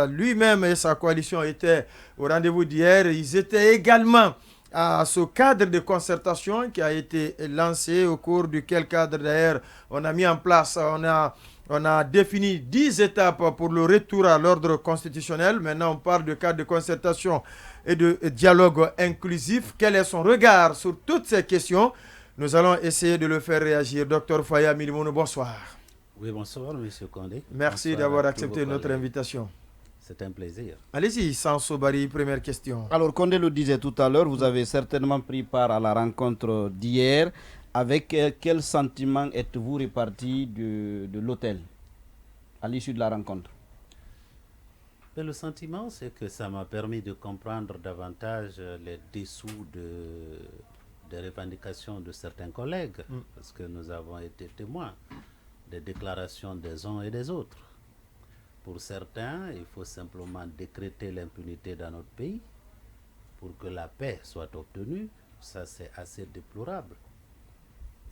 Lui-même et sa coalition étaient au rendez-vous d'hier. Ils étaient également à ce cadre de concertation qui a été lancé, au cours duquel cadre d'ailleurs on a mis en place, on a défini 10 étapes pour le retour à l'ordre constitutionnel. Maintenant, on parle de cadre de concertation et de dialogue inclusif. Quel est son regard sur toutes ces questions? Nous allons essayer de le faire réagir. Docteur Faya Milimono, bonsoir. Oui, bonsoir, M. Condé. Merci bonsoir d'avoir accepté notre invitation. C'est un plaisir. Allez-y, Sanso Bari, première question. Alors, Condé le disait tout à l'heure, vous avez certainement pris part à la rencontre d'hier. Avec quel sentiment êtes-vous reparti de l'hôtel à l'issue de la rencontre? Le sentiment, c'est que ça m'a permis de comprendre davantage les dessous des revendications de certains collègues, parce que nous avons été témoins des déclarations des uns et des autres. Pour certains, il faut simplement décréter l'impunité dans notre pays pour que la paix soit obtenue. Ça, c'est assez déplorable.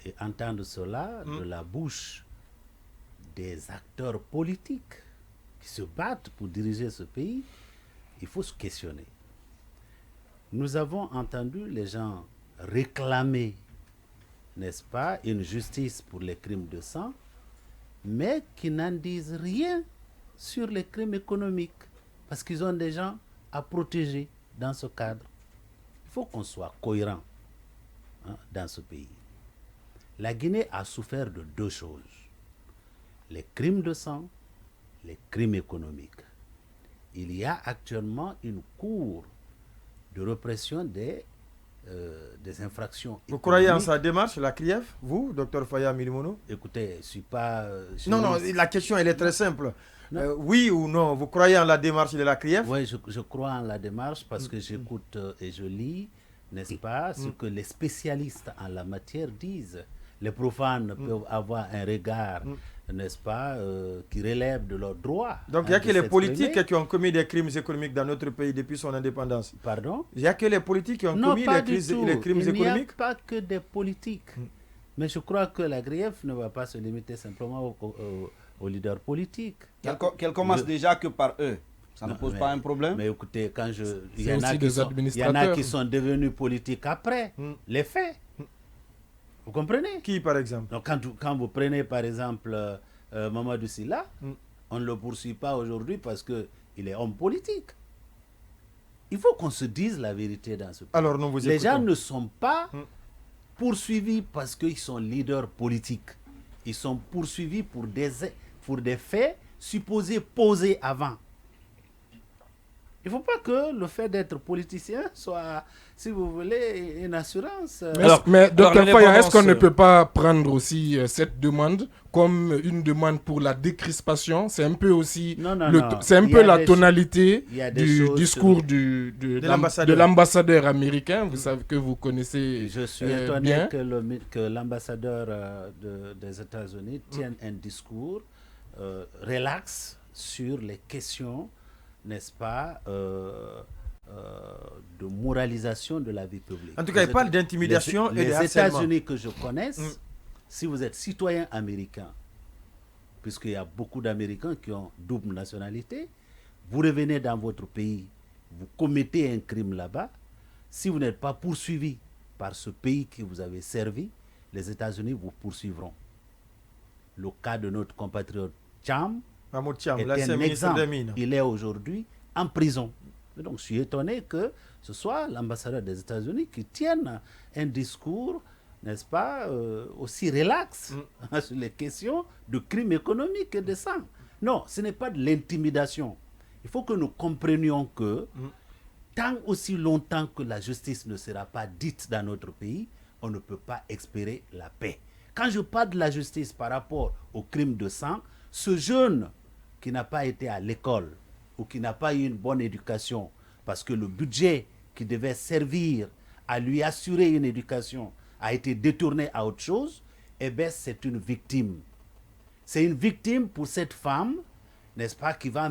Et entendre cela de la bouche des acteurs politiques qui se battent pour diriger ce pays, il faut se questionner. Nous avons entendu les gens réclamer, n'est-ce pas, une justice pour les crimes de sang, mais qui n'en disent rien sur les crimes économiques, parce qu'ils ont des gens à protéger dans ce cadre. Il faut qu'on soit cohérent dans ce pays. La Guinée a souffert de deux choses: les crimes de sang, les crimes économiques. Il y a actuellement une cour de répression des infractions. Vous croyez en sa démarche, la CRIEF, vous, Dr Faya Milimono? Écoutez, je ne suis pas... non, la question elle est très simple. Oui ou non, vous croyez en la démarche de la CRIEF? Oui, je crois en la démarche parce que j'écoute et je lis, n'est-ce pas, ce que les spécialistes en la matière disent. Les profanes peuvent avoir un regard, n'est-ce pas, qui relève de leurs droits. Donc il n'y a que les politiques qui ont commis des crimes économiques dans notre pays depuis son indépendance. Pardon? Il n'y a que les politiques qui ont commis les crimes économiques. Il n'y a pas que des politiques. Mais je crois que la CRIEF ne va pas se limiter simplement aux leaders politiques. Qu'elle commence déjà que par eux. Ça ne pose pas un problème? Mais écoutez, il y en a qui sont devenus politiques après les faits. Vous comprenez? Qui, par exemple? Donc, quand vous prenez, par exemple, Mamadou Sylla, on ne le poursuit pas aujourd'hui parce qu'il est homme politique. Il faut qu'on se dise la vérité dans ce pays. Alors, nous vous Les écoutons. gens ne sont pas poursuivis parce qu'ils sont leaders politiques. Ils sont poursuivis pour des faits supposés posés avant. Il ne faut pas que le fait d'être politicien soit, si vous voulez, une assurance. Mais Dr Faya, est-ce qu'on ne peut pas prendre aussi cette demande comme une demande pour la décrispation? C'est un peu aussi c'est un peu la tonalité du discours de l'ambassadeur américain. Vous savez que vous connaissez. Je suis étonné que l'ambassadeur des États-Unis tienne un discours relax sur les questions, n'est-ce pas, de moralisation de la vie publique. En tout cas, il parle d'intimidation et de harcèlement. Les États-Unis que je connaisse, si vous êtes citoyen américain, puisqu'il y a beaucoup d'Américains qui ont double nationalité, vous revenez dans votre pays, vous commettez un crime là-bas, si vous n'êtes pas poursuivi par ce pays qui vous avez servi, les États-Unis vous poursuivront. Le cas de notre compatriote Cham est un exemple. Il est aujourd'hui en prison. Et donc, je suis étonné que ce soit l'ambassadeur des États-Unis qui tienne un discours, n'est-ce pas, aussi relax sur les questions de crimes économiques et de sang. Non, ce n'est pas de l'intimidation. Il faut que nous comprenions que tant aussi longtemps que la justice ne sera pas dite dans notre pays, on ne peut pas espérer la paix. Quand je parle de la justice par rapport aux crimes de sang, ce jeune qui n'a pas été à l'école ou qui n'a pas eu une bonne éducation, parce que le budget qui devait servir à lui assurer une éducation a été détourné à autre chose, eh bien c'est une victime. C'est une victime pour cette femme, n'est-ce pas, qui va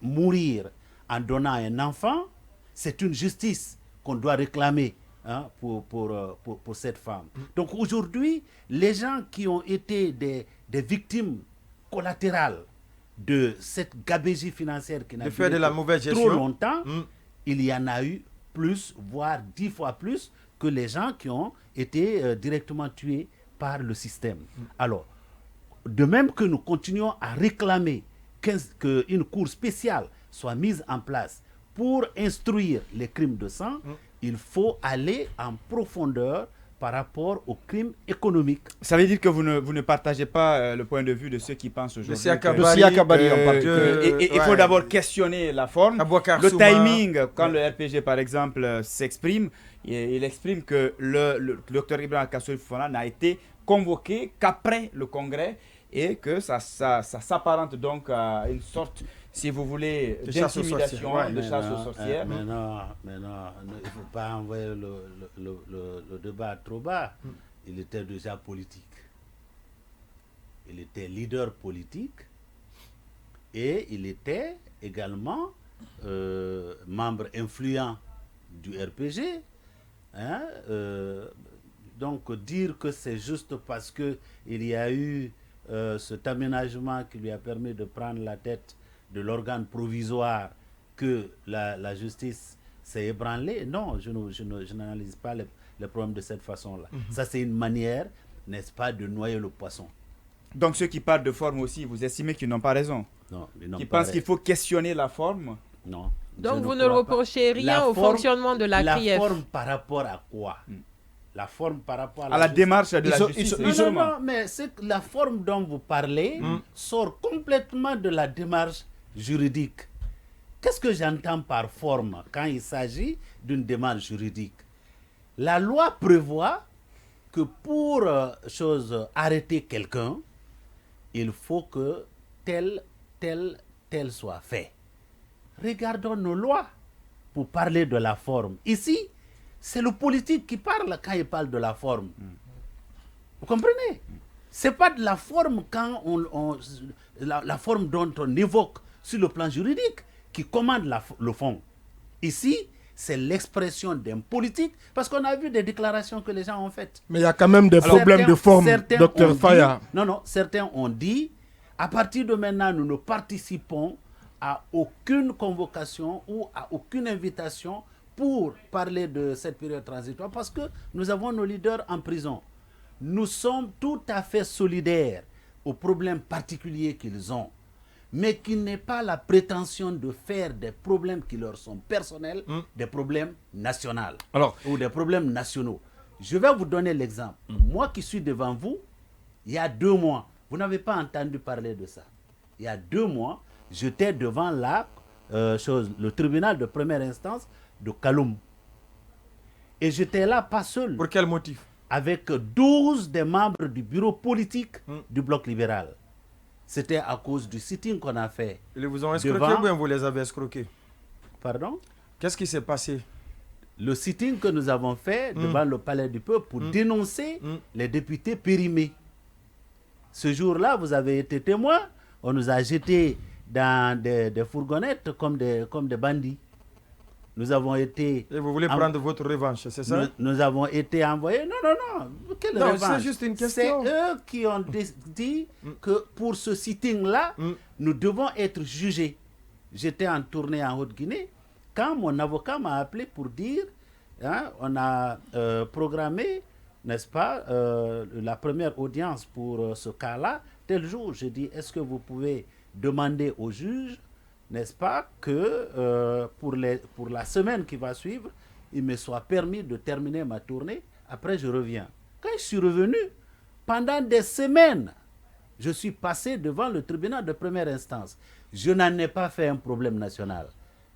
mourir en donnant un enfant. C'est une justice qu'on doit réclamer pour cette femme. Donc aujourd'hui, les gens qui ont été des victimes collatérales de cette gabegie financière qui n'a duré de la mauvaise trop gestion. longtemps, il y en a eu plus, voire 10 fois plus que les gens qui ont été directement tués par le système. Alors, de même que nous continuons à réclamer qu'une cour spéciale soit mise en place pour instruire les crimes de sang, il faut aller en profondeur par rapport aux crimes économiques. Ça veut dire que vous ne partagez pas le point de vue de ceux qui pensent aujourd'hui il faut d'abord questionner la forme. Le timing, quand le RPG par exemple s'exprime, il exprime que le docteur Ibrahima Kassory Fofana n'a été convoqué qu'après le congrès et que ça s'apparente donc à une sorte, si vous voulez, d'intimidation, de chasse aux sorcières. Mais non, il ne faut pas envoyer le débat trop bas. Il était déjà politique. Il était leader politique et il était également membre influent du RPG. Donc dire que c'est juste parce qu'il y a eu cet aménagement qui lui a permis de prendre la tête de l'organe provisoire que la justice s'est ébranlée. Non, je n'analyse pas les problèmes de cette façon-là. Ça, c'est une manière, n'est-ce pas, de noyer le poisson. Donc ceux qui parlent de forme aussi, vous estimez qu'ils n'ont pas raison? Non, ils n'ont qui pas pensent qu'il faut questionner la forme? Non. Donc vous ne reprochez rien au fonctionnement de la CRIEF. La forme par rapport à quoi? La forme par rapport à la démarche de la justice. Non, mais la forme dont vous parlez sort complètement de la démarche juridique. Qu'est-ce que j'entends par forme quand il s'agit d'une démarche juridique? La loi prévoit que pour arrêter quelqu'un, il faut que tel soit fait. Regardons nos lois pour parler de la forme. Ici, c'est le politique qui parle quand il parle de la forme. Vous comprenez? Ce n'est pas de la forme quand la forme dont on évoque sur le plan juridique qui commande le fond. Ici, c'est l'expression d'un politique parce qu'on a vu des déclarations que les gens ont faites. Mais il y a quand même des problèmes de forme, Dr Faya. Non, certains ont dit, à partir de maintenant, nous ne participons à aucune convocation ou à aucune invitation pour parler de cette période transitoire parce que nous avons nos leaders en prison. Nous sommes tout à fait solidaires aux problèmes particuliers qu'ils ont, mais qu'il n'est pas la prétention de faire des problèmes qui leur sont personnels, des problèmes nationaux ou des problèmes nationaux. Je vais vous donner l'exemple. Moi qui suis devant vous, il y a 2 mois, vous n'avez pas entendu parler de ça. Il y a 2 mois, j'étais devant le tribunal de première instance de Kaloum. Et j'étais là pas seul. Pour quel motif? Avec 12 des membres du bureau politique du bloc libéral. C'était à cause du sitting qu'on a fait. Ils vous ont escroqué ou bien vous les avez escroqués? Pardon? Qu'est-ce qui s'est passé? Le sitting que nous avons fait devant le palais du peuple pour dénoncer les députés périmés. Ce jour-là, vous avez été témoin. On nous a jetés dans des fourgonnettes comme des bandits. Nous avons été... Et vous voulez prendre votre revanche, c'est ça? Nous avons été envoyés... Non. Quelle revanche? C'est juste une question. C'est eux qui ont dit que pour ce sitting-là, nous devons être jugés. J'étais en tournée en Haute-Guinée quand mon avocat m'a appelé pour dire, on a programmé, n'est-ce pas, la première audience pour ce cas-là, tel jour. J'ai dit, est-ce que vous pouvez demander au juge, n'est-ce pas, que pour la semaine qui va suivre, il me soit permis de terminer ma tournée. Après, je reviens. Quand je suis revenu, pendant des semaines, je suis passé devant le tribunal de première instance. Je n'en ai pas fait un problème national.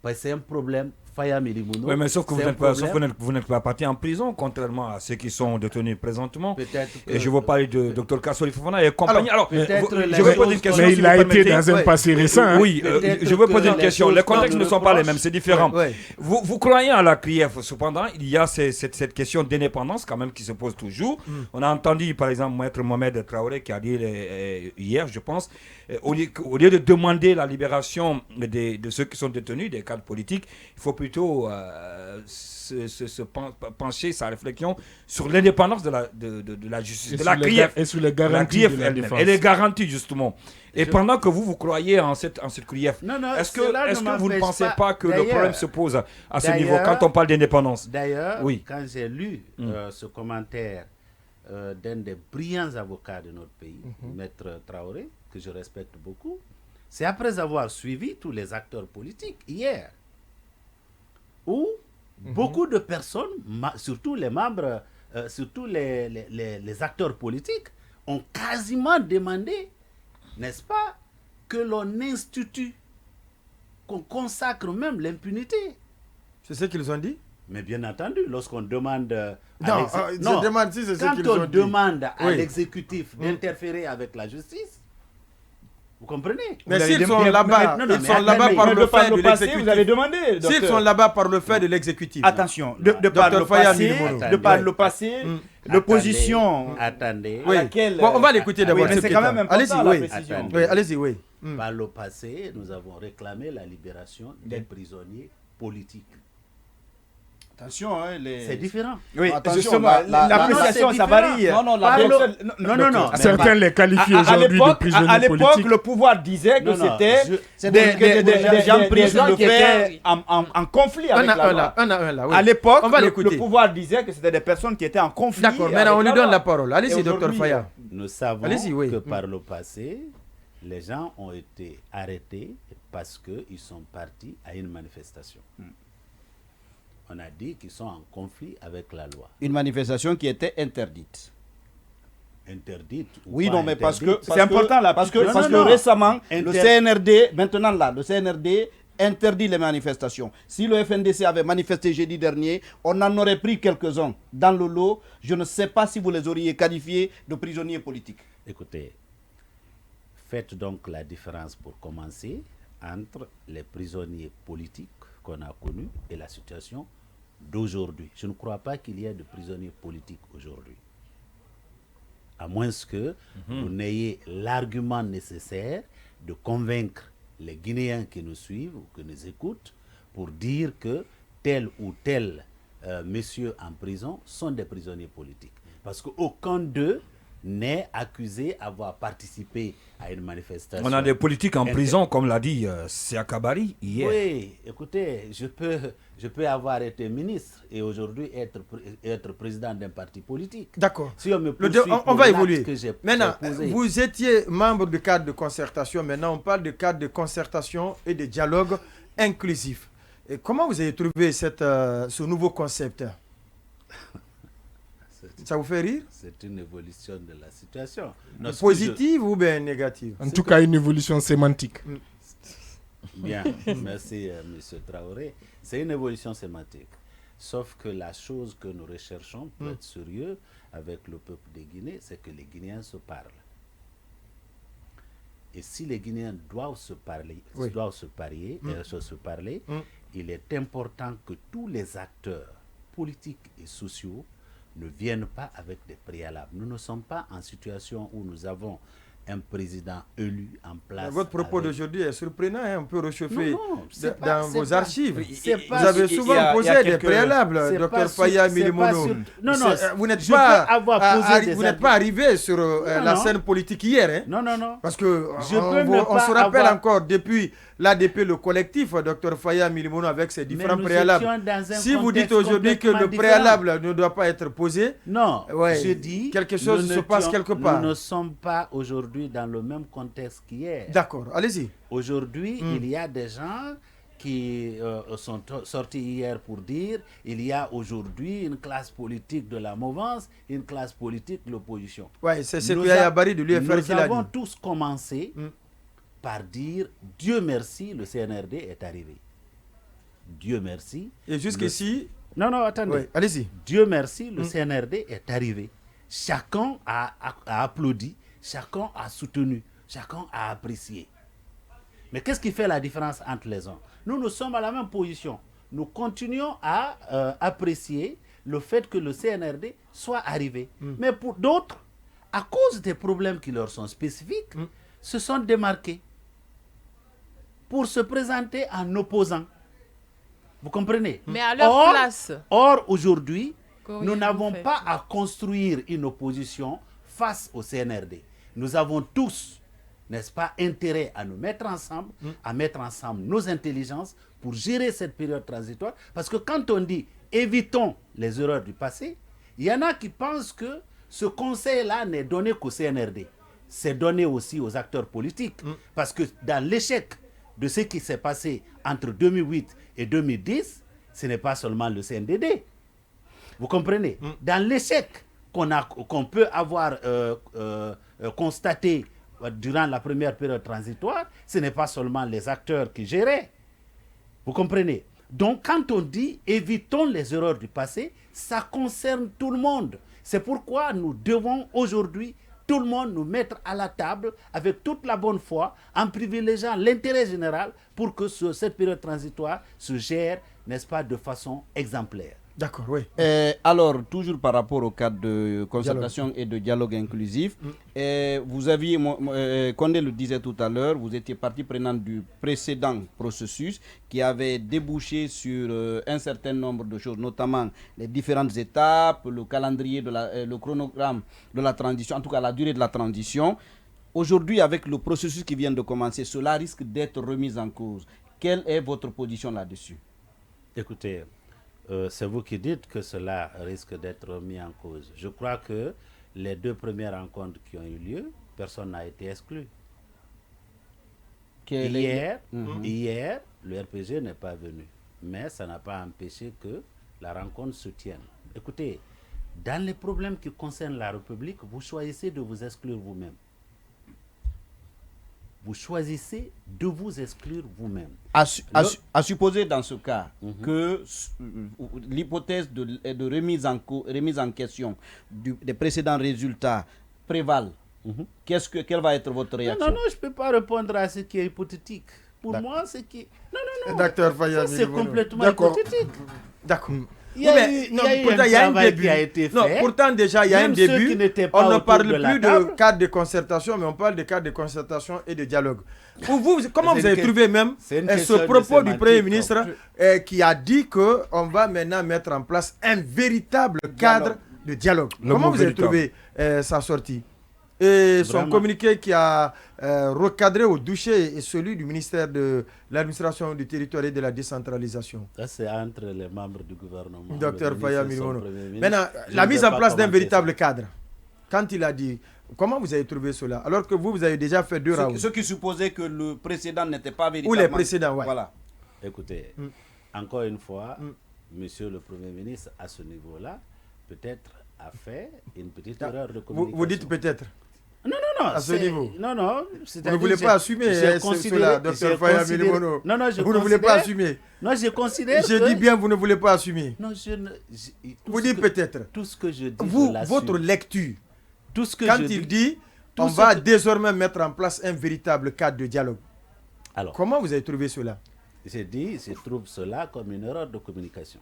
Parce que c'est un problème Faya Milimono. Oui, mais sauf que vous n'êtes pas parti en prison, contrairement à ceux qui sont détenus présentement. Et je veux parler de Dr Kassory Fofana et compagnie. Alors, je veux poser une question. Mais il a été dans un passé récent. Oui, je veux poser une question. Les contextes ne sont pas les mêmes, c'est différent. Vous croyez à la CRIEF, cependant, il y a cette question d'indépendance quand même qui se pose toujours. On a entendu, par exemple, Maître Mohamed Traoré qui a dit hier, je pense, au lieu de demander la libération de ceux qui sont détenus, des cadres politiques, il faut plutôt plutôt pencher sa réflexion sur l'indépendance de la justice, de la CRIEF. Et sur les garanties de la défense. Et les garanties, justement. Et pendant que vous croyez en cette CRIEF, est-ce que vous ne pensez pas que le problème se pose à ce niveau quand on parle d'indépendance? D'ailleurs, quand j'ai lu ce commentaire d'un des brillants avocats de notre pays, Maître Traoré, que je respecte beaucoup, c'est après avoir suivi tous les acteurs politiques hier, où beaucoup de personnes, surtout les membres, surtout les acteurs politiques, ont quasiment demandé, n'est-ce pas, que l'on institue, qu'on consacre même l'impunité. C'est ce qu'ils ont dit? Mais bien entendu, lorsqu'on demande quand on demande à l'exécutif d'intérférer avec la justice, vous comprenez? Mais s'ils sont là-bas, ils sont là-bas par le fait de l'exécutif. Vous avez demandé. S'ils sont là-bas par le fait de l'exécutif. Attention, de par le passé, l'opposition. Attendez. Bon, on va l'écouter d'abord. Mais c'est quand même important la précision. Allez-y, oui. Par le passé, nous avons réclamé la libération des prisonniers politiques. Attention, c'est différent. Oui, justement, l'appréciation, ça varie. Non. Certains les qualifient aujourd'hui de prisonniers politiques. À l'époque, le pouvoir disait que c'était des gens prisonniers qui étaient en conflit avec la loi. À l'époque, le pouvoir disait que c'était des personnes qui étaient en conflit. D'accord, maintenant on lui donne la parole. Allez-y, docteur Faya. Nous savons que par le passé, les gens ont été arrêtés parce qu'ils sont partis à une manifestation. On a dit qu'ils sont en conflit avec la loi. Une manifestation qui était interdite. Interdite ou oui, pas non, mais interdite. parce que c'est important là, parce que récemment, le CNRD, maintenant là, le CNRD interdit les manifestations. Si le FNDC avait manifesté jeudi dernier, on en aurait pris quelques-uns dans le lot. Je ne sais pas si vous les auriez qualifiés de prisonniers politiques. Écoutez, faites donc la différence pour commencer entre les prisonniers politiques qu'on a connus et la situation d'aujourd'hui. Je ne crois pas qu'il y ait de prisonniers politiques aujourd'hui. À moins que vous n'ayez l'argument nécessaire de convaincre les Guinéens qui nous suivent ou qui nous écoutent pour dire que tel ou tel messieurs en prison sont des prisonniers politiques. Parce qu'aucun d'eux n'est accusé d'avoir participé à une manifestation. On a des politiques en prison, comme l'a dit Siakabari hier. Oui, écoutez, je peux avoir été ministre et aujourd'hui être président d'un parti politique. D'accord. Si on va évoluer. Maintenant, vous étiez membre du cadre de concertation. Maintenant, on parle de cadre de concertation et de dialogue inclusif. Et comment vous avez trouvé ce nouveau concept? Ça vous fait rire? C'est une évolution de la situation. Positive ou bien négative? En tout cas, une évolution sémantique. Bien, merci M. Traoré. C'est une évolution sémantique. Sauf que la chose que nous recherchons, pour être sérieux avec le peuple de Guinée, c'est que les Guinéens se parlent. Et si les Guinéens doivent se parler, il est important que tous les acteurs politiques et sociaux ne viennent pas avec des préalables. Nous ne sommes pas en situation où nous avons un président élu en place. Votre propos d'aujourd'hui est surprenant, un peu réchauffé dans vos archives. Vous avez souvent posé des préalables, Dr Faya Milimono. Vous n'êtes pas arrivé sur la scène politique hier. Non. Parce que on se rappelle encore depuis l'ADP, le collectif, Dr Faya Milimono, avec ses différents préalables. Si vous dites aujourd'hui que le préalable ne doit pas être posé, je dis quelque chose se passe quelque part. Nous ne sommes pas aujourd'hui dans le même contexte qu'hier. D'accord, allez-y. Aujourd'hui, il y a des gens qui sont sortis hier pour dire il y a aujourd'hui une classe politique de la mouvance, une classe politique de l'opposition. Oui, c'est ce qu'il y a Barry de l'UFR qui l'a dit. Nous avons tous commencé par dire Dieu merci, le CNRD est arrivé. Dieu merci. Et jusqu'ici... Non, attendez. Oui, allez-y. Dieu merci, le CNRD est arrivé. Chacun a applaudi, chacun a soutenu, chacun a apprécié. Mais qu'est-ce qui fait la différence entre les uns? Nous sommes à la même position. Nous continuons à apprécier le fait que le CNRD soit arrivé. Mais pour d'autres, à cause des problèmes qui leur sont spécifiques, se sont démarqués pour se présenter en opposant. Vous comprenez? Mais à leur place. Or, aujourd'hui, nous n'avons pas à construire une opposition face au CNRD. Nous avons tous, n'est-ce pas, intérêt à nous mettre ensemble, à mettre ensemble nos intelligences pour gérer cette période transitoire. Parce que quand on dit évitons les erreurs du passé, il y en a qui pensent que ce conseil-là n'est donné qu'au CNRD. C'est donné aussi aux acteurs politiques. Parce que dans l'échec de ce qui s'est passé entre 2008 et 2010, ce n'est pas seulement le CNDD. Vous comprenez? Dans l'échec qu'on peut avoir constaté durant la première période transitoire, ce n'est pas seulement les acteurs qui géraient. Vous comprenez? Donc, quand on dit évitons les erreurs du passé, ça concerne tout le monde. C'est pourquoi nous devons aujourd'hui, tout le monde, nous mettre à la table avec toute la bonne foi, en privilégiant l'intérêt général pour que cette période transitoire se gère, n'est-ce pas, de façon exemplaire. D'accord, oui. Alors, toujours par rapport au cadre de concertation et de dialogue inclusif, vous aviez, Condé le disait tout à l'heure, vous étiez partie prenante du précédent processus qui avait débouché sur un certain nombre de choses, notamment les différentes étapes, le calendrier, le chronogramme de la transition, en tout cas la durée de la transition. Aujourd'hui, avec le processus qui vient de commencer, cela risque d'être remis en cause. Quelle est votre position là-dessus? Écoutez, c'est vous qui dites que cela risque d'être mis en cause. Je crois que les 2 premières rencontres qui ont eu lieu, personne n'a été exclu. Hier, le RPG n'est pas venu. Mais ça n'a pas empêché que la rencontre se tienne. Écoutez, dans les problèmes qui concernent la République, vous choisissez de vous exclure vous-même. Vous choisissez de vous exclure vous-même. À supposer dans ce cas que l'hypothèse de remise en question des précédents résultats prévale, quelle va être votre réaction? Non, je ne peux pas répondre à ce qui est hypothétique. Pour moi, c'est qui... Non. Docteur Ça, c'est complètement hypothétique. D'accord. Il y a un début qui a été fait. Non, pourtant déjà il y a un début. On ne parle plus de cadre de concertation, mais on parle de cadre de concertation et de dialogue. Comment vous avez trouvé même ce propos du Premier ministre qui a dit qu'on va maintenant mettre en place un véritable cadre de dialogue? Comment vous avez trouvé sa sortie? Et son communiqué qui a recadré au douché et celui du ministère de l'administration du territoire et de la décentralisation. Ça, c'est entre les membres du gouvernement. Docteur Faya Milimono. Maintenant, la mise en place d'un véritable cadre. Quand il a dit, comment vous avez trouvé cela? Alors que vous avez déjà fait 2 rounds. Ceux qui supposaient que le précédent n'était pas véritablement... Ou les précédents, ouais. Voilà. Écoutez, encore une fois, monsieur le Premier ministre, à ce niveau-là, peut-être a fait une petite erreur de communication. Vous dites peut-être? Non. À ce niveau. Non. Vous ne voulez pas assumer cela, Dr Faya Milimono. Non, vous ne voulez pas assumer. Non, je considère Je dis bien, vous ne voulez pas assumer. Non, vous dites peut-être. Tout ce que je dis, votre lecture. Tout ce que quand il dit, on va désormais mettre en place un véritable cadre de dialogue. Alors, comment vous avez trouvé cela? Je trouve cela comme une erreur de communication.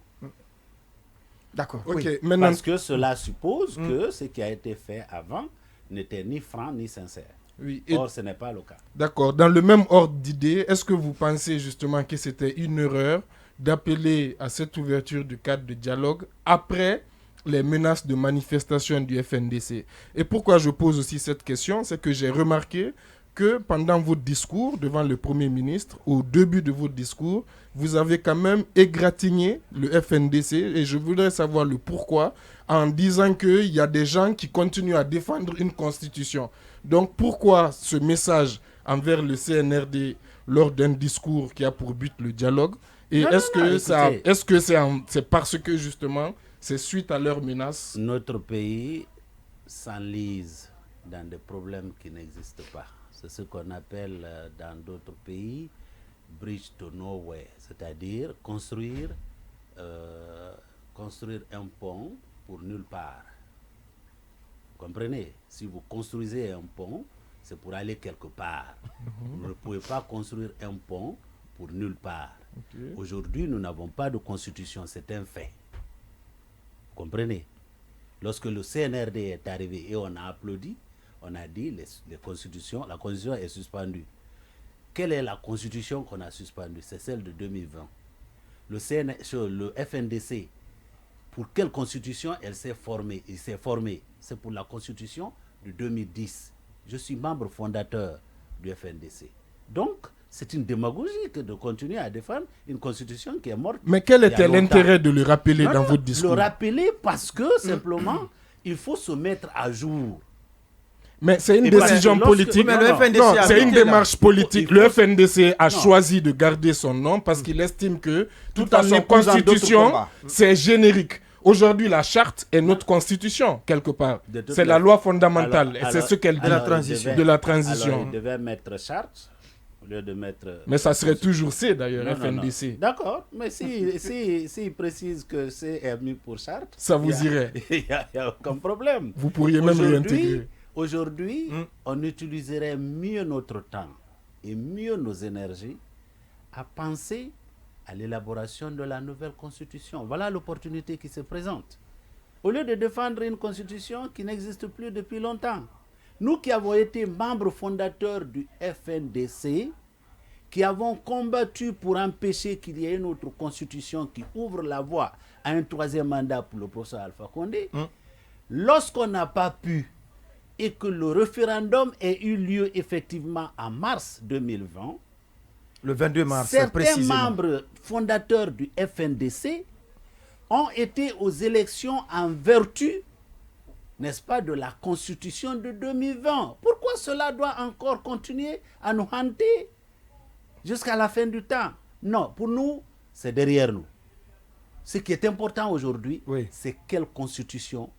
D'accord. Okay. Oui. Parce que cela suppose que ce qui a été fait avant n'était ni franc ni sincère. Oui. Or, ce n'est pas le cas. D'accord. Dans le même ordre d'idée, est-ce que vous pensez justement que c'était une erreur d'appeler à cette ouverture du cadre de dialogue après les menaces de manifestation du FNDC? Et pourquoi je pose aussi cette question, c'est que j'ai remarqué que pendant votre discours devant le Premier ministre, au début de votre discours, vous avez quand même égratigné le FNDC et je voudrais savoir le pourquoi en disant qu'il y a des gens qui continuent à défendre une constitution. Donc pourquoi ce message envers le CNRD lors d'un discours qui a pour but le dialogue? Et est-ce que c'est parce que justement c'est suite à leurs menaces? Notre pays s'enlise dans des problèmes qui n'existent pas. C'est ce qu'on appelle dans d'autres pays bridge to nowhere, c'est-à-dire construire un pont pour nulle part. Vous comprenez? Si vous construisez un pont, c'est pour aller quelque part. Vous ne pouvez pas construire un pont pour nulle part. Okay. Aujourd'hui, nous n'avons pas de constitution, c'est un fait. Vous comprenez? Lorsque le CNRD est arrivé et on a applaudi, on a dit la constitution est suspendue. Quelle est la constitution qu'on a suspendue? C'est celle de 2020. le FNDC, pour quelle constitution il s'est formé? C'est pour la constitution de 2010. Je suis membre fondateur du FNDC. Donc, c'est une démagogie que de continuer à défendre une constitution qui est morte. Mais quel était l'intérêt de le rappeler dans votre discours? Le rappeler parce que, simplement, il faut se mettre à jour. Mais c'est une décision politique. C'est une démarche politique. Le FNDC a choisi de garder son nom parce qu'il estime que toute sa constitution, c'est générique. Aujourd'hui, la charte est notre constitution, quelque part. C'est la loi fondamentale. C'est ce qu'elle dit. De la transition. Alors, il devait mettre charte au lieu de mettre... Mais ça serait toujours C, d'ailleurs, FNDC. D'accord. Mais s'il précise que C est mis pour charte... Ça vous irait. Il n'y a aucun problème. Vous pourriez même réintégrer. Aujourd'hui, on utiliserait mieux notre temps et mieux nos énergies à penser à l'élaboration de la nouvelle constitution. Voilà l'opportunité qui se présente. Au lieu de défendre une constitution qui n'existe plus depuis longtemps. Nous qui avons été membres fondateurs du FNDC, qui avons combattu pour empêcher qu'il y ait une autre constitution qui ouvre la voie à un troisième mandat pour le professeur Alpha Condé, lorsqu'on n'a pas pu et que le référendum ait eu lieu effectivement en mars 2020, le 22 mars, certains membres fondateurs du FNDC ont été aux élections en vertu, n'est-ce pas, de la Constitution de 2020. Pourquoi cela doit encore continuer à nous hanter jusqu'à la fin du temps? Non, pour nous, c'est derrière nous. Ce qui est important aujourd'hui, c'est quelle constitution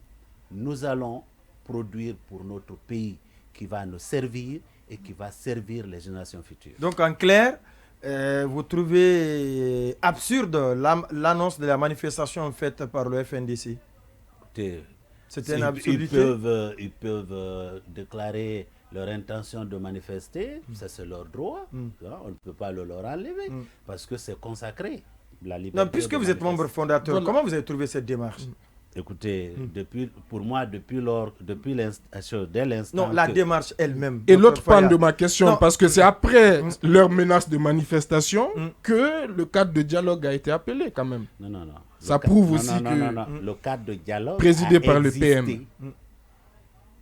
nous allons produire pour notre pays qui va nous servir et qui va servir les générations futures. Donc en clair, vous trouvez absurde l'annonce de la manifestation faite par le FNDC? C'était une absurdité. Ils peuvent déclarer leur intention de manifester, ça c'est leur droit, on ne peut pas le leur enlever parce que c'est consacré. La liberté. Non, puisque vous êtes membre fondateur, comment vous avez trouvé cette démarche? Écoutez, pour moi, dès l'instant... Non, la démarche elle-même. Et l'autre point de ma question, parce que c'est après leur menace de manifestation que le cadre de dialogue a été appelé quand même. Non. Ça prouve aussi que... Non. Le cadre de dialogue présidé par le PM.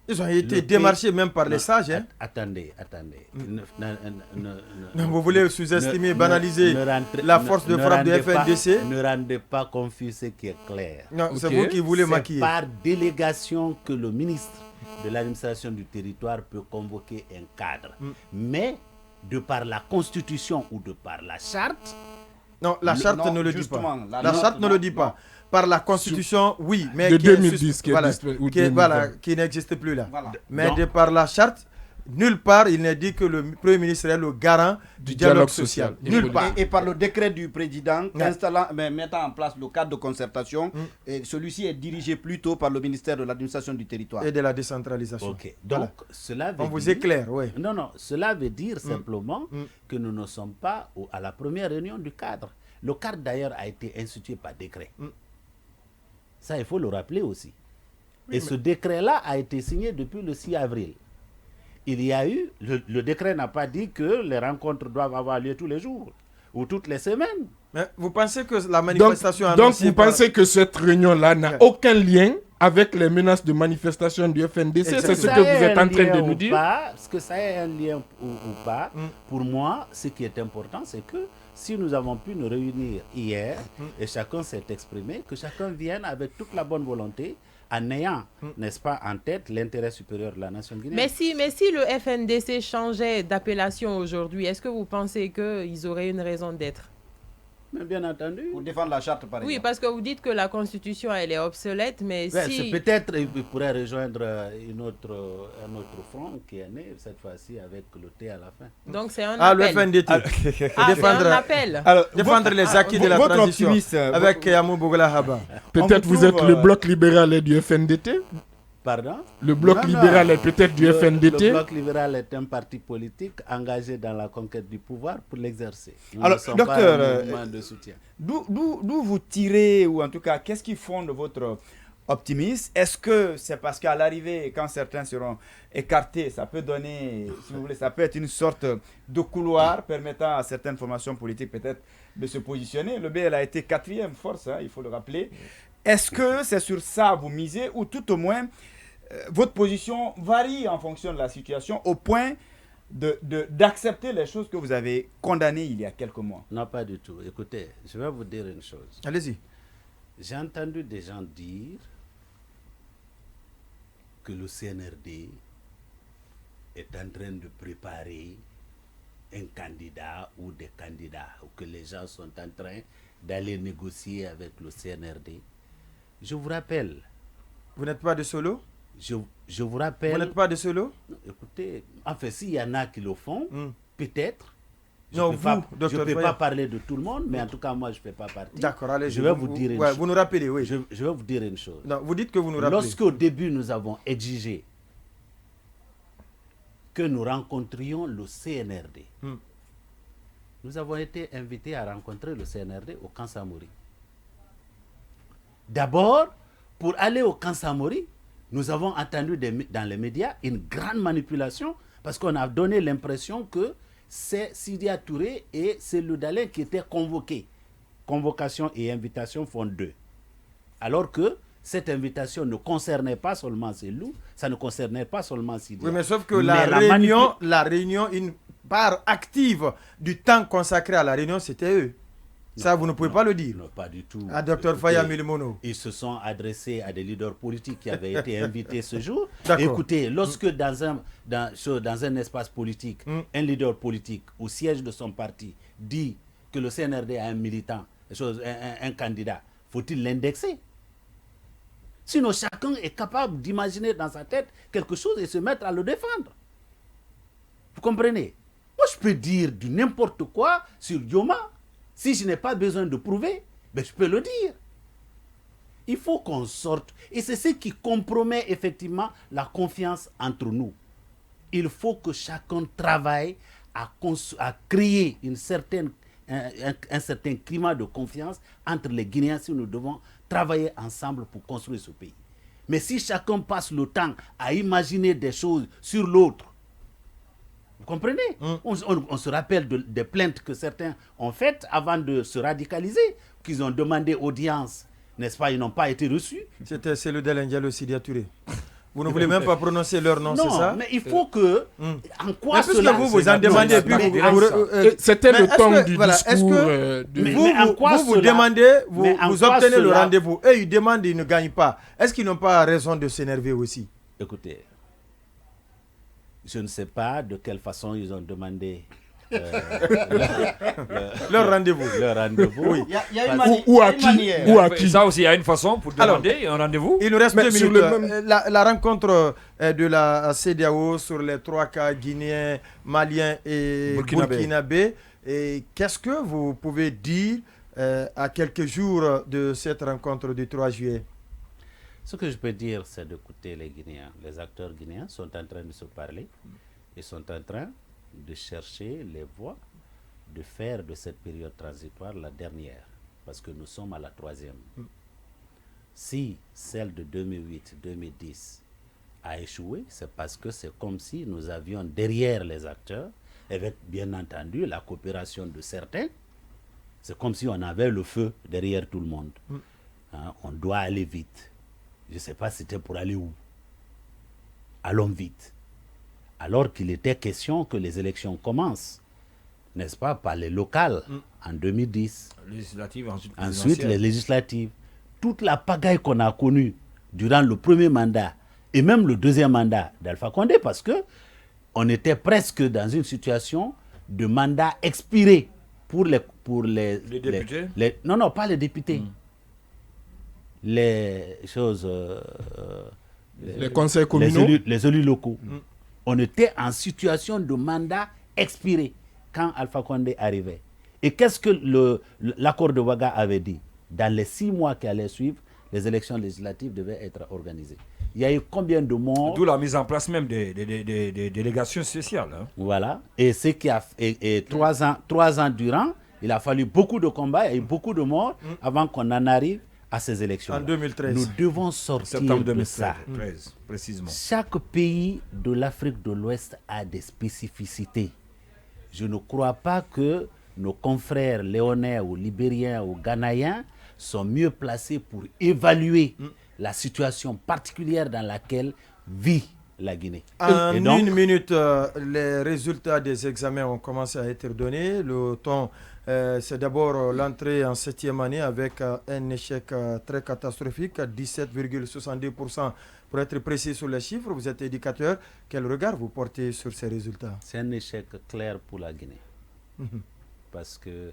Ils ont été démarchés même par les sages. Hein? Attendez. Vous voulez sous-estimer, banaliser la force de frappe du FNDC? Ne rendez pas confus ce qui est clair. Non, c'est vous qui voulez maquiller. C'est par délégation que le ministre de l'administration du territoire peut convoquer un cadre. Mais de par la Constitution ou de par la charte... Non, la charte ne le dit pas. La charte ne le dit pas. Par la Constitution, oui, mais de 2010 qui n'existe plus là. Voilà. Mais de par la charte, nulle part il n'est dit que le Premier ministre est le garant du dialogue social. Nulle part. Et par le décret du président mettant en place le cadre de concertation, celui-ci est dirigé plutôt par le ministère de l'administration du territoire et de la décentralisation. Ok. Donc cela veut on vous éclaire, oui. Non, cela veut dire simplement que nous ne sommes pas à la première réunion du cadre. Le cadre d'ailleurs a été institué par décret. Ça, il faut le rappeler aussi. Et ce décret-là a été signé depuis le 6 avril. Il y a eu, le décret n'a pas dit que les rencontres doivent avoir lieu tous les jours ou toutes les semaines. Mais vous pensez que la manifestation... Donc vous pensez que cette réunion-là n'a aucun lien avec les menaces de manifestation du FNDC? C'est ce que vous êtes en train de nous dire? Est-ce que ça ait un lien ou pas? Pour moi, ce qui est important, c'est que si nous avons pu nous réunir hier et chacun s'est exprimé, que chacun vienne avec toute la bonne volonté en ayant, n'est-ce pas, en tête l'intérêt supérieur de la nation guinéenne. Mais si le FNDC changeait d'appellation aujourd'hui, est-ce que vous pensez qu'ils auraient une raison d'être? Bien entendu. Pour défendre la charte, par exemple. Oui, parce que vous dites que la Constitution, elle est obsolète, mais si... Peut-être il pourrait rejoindre un autre front qui est né, cette fois-ci, avec le T à la fin. Donc c'est un appel. Le FNDT. C'est un appel. Défendre les acquis de la transition avec Yamou Bougoula Haba. Peut-être vous êtes le bloc libéral et du FNDT? Pardon? Le bloc libéral est peut-être du FNDT? Le bloc libéral est un parti politique engagé dans la conquête du pouvoir pour l'exercer. Alors, docteur, pas un mouvement de soutien. D'où vous tirez, ou en tout cas, qu'est-ce qui fonde votre optimiste. Est-ce que c'est parce qu'à l'arrivée, quand certains seront écartés, ça peut donner, si vous voulez, ça peut être une sorte de couloir permettant à certaines formations politiques peut-être de se positionner. Le BL a été 4e force, il faut le rappeler. Est-ce que c'est sur ça vous misez ou tout au moins votre position varie en fonction de la situation au point d'accepter les choses que vous avez condamnées il y a quelques mois? Non, pas du tout. Écoutez, je vais vous dire une chose. Allez-y. J'ai entendu des gens dire que le CNRD est en train de préparer un candidat ou des candidats, ou que les gens sont en train d'aller négocier avec le CNRD. Je vous rappelle. Vous n'êtes pas de Solo? Je vous rappelle. Vous n'êtes pas de Solo? Écoutez, enfin, s'il y en a qui le font, peut-être. Je non, ne peux pas parler de tout le monde, mais en tout cas, moi, je ne fais pas partie. D'accord, allez. Je vais vous dire une chose. Vous nous rappelez, oui. Je vais vous dire une chose. Non, vous dites que vous nous rappelez. Lorsqu'au début, nous avons exigé que nous rencontrions le CNRD, nous avons été invités à rencontrer le CNRD au Camp Samori. D'abord, pour aller au Camp Samori, nous avons entendu dans les médias une grande manipulation parce qu'on a donné l'impression que c'est Sidya Touré et c'est Loudalin qui étaient convoqués. Convocation et invitation font deux. Alors que cette invitation ne concernait pas seulement Selou, ça ne concernait pas seulement Sidya. Oui, mais sauf que la réunion, une part active du temps consacré à la réunion, c'était eux. Ça, vous ne pouvez pas le dire. Non, pas du tout. À Dr Faya Milimono. Ils se sont adressés à des leaders politiques qui avaient été invités ce jour. D'accord. Écoutez, lorsque dans un espace politique, un leader politique au siège de son parti dit que le CNRD a un militant, un candidat, faut-il l'indexer? Sinon, chacun est capable d'imaginer dans sa tête quelque chose et se mettre à le défendre. Vous comprenez? Moi, je peux dire du n'importe quoi sur Dioma. Si je n'ai pas besoin de prouver, ben je peux le dire. Il faut qu'on sorte. Et c'est ce qui compromet effectivement la confiance entre nous. Il faut que chacun travaille à créer un certain climat de confiance entre les Guinéens si nous devons travailler ensemble pour construire ce pays. Mais si chacun passe le temps à imaginer des choses sur l'autre, vous comprenez? On se rappelle des plaintes que certains ont faites avant de se radicaliser, qu'ils ont demandé audience, n'est-ce pas? Ils n'ont pas été reçus. C'était Seloudel Ndialo Sidya Touré. Vous ne voulez même pas prononcer leur nom, c'est ça? Non, mais il faut que... En quoi cela... vous en demandez... C'était le temps du discours... Vous demandez, vous obtenez le rendez-vous. Eux, ils demandent, ils ne gagnent pas. Est-ce qu'ils n'ont pas raison de s'énerver aussi? Écoutez... Je ne sais pas de quelle façon ils ont demandé leur rendez-vous. Oui. Il y a une manière. Ou à qui? Ça aussi, il y a une façon pour demander un rendez-vous. Il nous reste 2 minutes. La rencontre de la CEDEAO sur les 3 cas guinéens, maliens et burkinabés. Et qu'est-ce que vous pouvez dire à quelques jours de cette rencontre du 3 juillet? Ce que je peux dire, c'est d'écouter les Guinéens. Les acteurs guinéens sont en train de se parler. Ils sont en train de chercher les voies de faire de cette période transitoire la dernière. Parce que nous sommes à la 3e. Si celle de 2008-2010 a échoué, c'est parce que c'est comme si nous avions derrière les acteurs, avec bien entendu la coopération de certains, c'est comme si on avait le feu derrière tout le monde. On doit aller vite. Je ne sais pas si c'était pour aller où. Allons vite. Alors qu'il était question que les élections commencent, n'est-ce pas, par les locales en 2010. Législatives, ensuite les législatives. Toute la pagaille qu'on a connue durant le premier mandat et même le deuxième mandat d'Alpha Condé, parce qu'on était presque dans une situation de mandat expiré pour les députés. Non, pas les députés. Les choses... les conseils communaux. Les élus locaux. On était en situation de mandat expiré quand Alpha Condé arrivait. Et qu'est-ce que l'accord de Ouaga avait dit? Dans les 6 mois qui allaient suivre, les élections législatives devaient être organisées. Il y a eu combien de morts? D'où la mise en place même des délégations spéciales. Voilà. Et ce qui a 3 ans durant, il a fallu beaucoup de combats, il y a eu beaucoup de morts avant qu'on en arrive à ces élections. En 2013. Nous devons sortir de ça. Précisément. Chaque pays de l'Afrique de l'Ouest a des spécificités. Je ne crois pas que nos confrères léonais ou libériens ou ghanéens sont mieux placés pour évaluer la situation particulière dans laquelle vit la Guinée. En une minute, les résultats des examens ont commencé à être donnés. Le temps, c'est d'abord l'entrée en 7e année avec un échec très catastrophique, 17,62%. Pour être précis sur les chiffres, vous êtes éducateur. Quel regard vous portez sur ces résultats? C'est un échec clair pour la Guinée. Parce que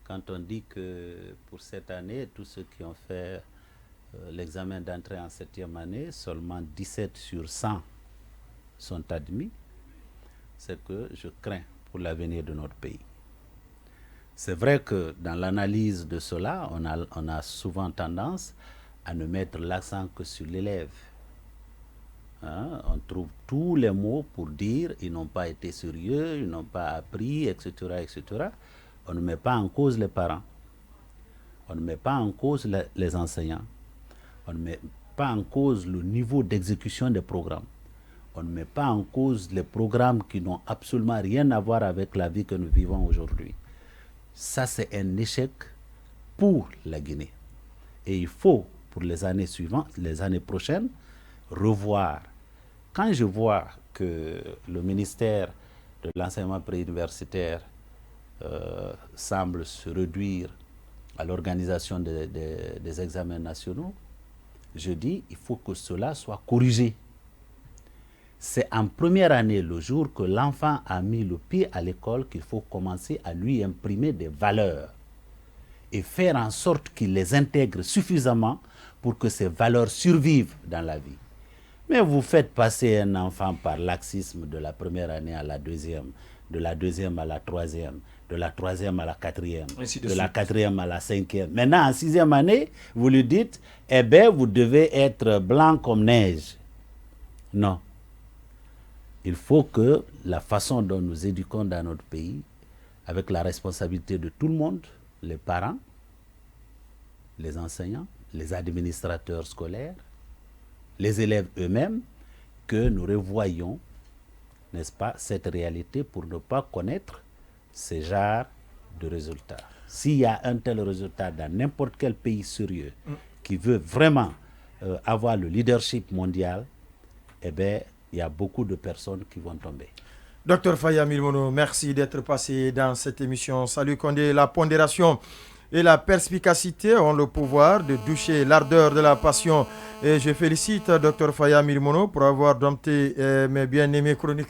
quand on dit que pour cette année, tous ceux qui ont fait l'examen d'entrée en 7e année, seulement 17 sur 100 sont admis, c'est que je crains pour l'avenir de notre pays. C'est vrai que dans l'analyse de cela, on a souvent tendance à ne mettre l'accent que sur l'élève. Hein? On trouve tous les mots pour dire ils n'ont pas été sérieux, ils n'ont pas appris, etc., etc. On ne met pas en cause les parents, on ne met pas en cause les enseignants, on ne met pas en cause le niveau d'exécution des programmes. On ne met pas en cause les programmes qui n'ont absolument rien à voir avec la vie que nous vivons aujourd'hui. Ça, c'est un échec pour la Guinée. Et il faut, pour les années suivantes, les années prochaines, revoir. Quand je vois que le ministère de l'enseignement préuniversitaire semble se réduire à l'organisation des examens nationaux, je dis il faut que cela soit corrigé. C'est en première année, le jour que l'enfant a mis le pied à l'école, qu'il faut commencer à lui imprimer des valeurs et faire en sorte qu'il les intègre suffisamment pour que ces valeurs survivent dans la vie. Mais vous faites passer un enfant par laxisme de la première année à la deuxième, de la deuxième à la troisième, de la troisième à la quatrième, de la quatrième à la cinquième. Maintenant, en 6e année, vous lui dites, eh bien, vous devez être blanc comme neige. Non. Il faut que la façon dont nous éduquons dans notre pays, avec la responsabilité de tout le monde, les parents, les enseignants, les administrateurs scolaires, les élèves eux-mêmes, que nous revoyions, n'est-ce pas, cette réalité pour ne pas connaître ces genres de résultats. S'il y a un tel résultat dans n'importe quel pays sérieux qui veut vraiment avoir le leadership mondial, eh bien, il y a beaucoup de personnes qui vont tomber. Docteur Faya Milmono, merci d'être passé dans cette émission. Salut Condé, la pondération et la perspicacité ont le pouvoir de doucher l'ardeur de la passion. Et je félicite Dr Faya Milmono pour avoir dompté mes bien-aimés chroniqueurs.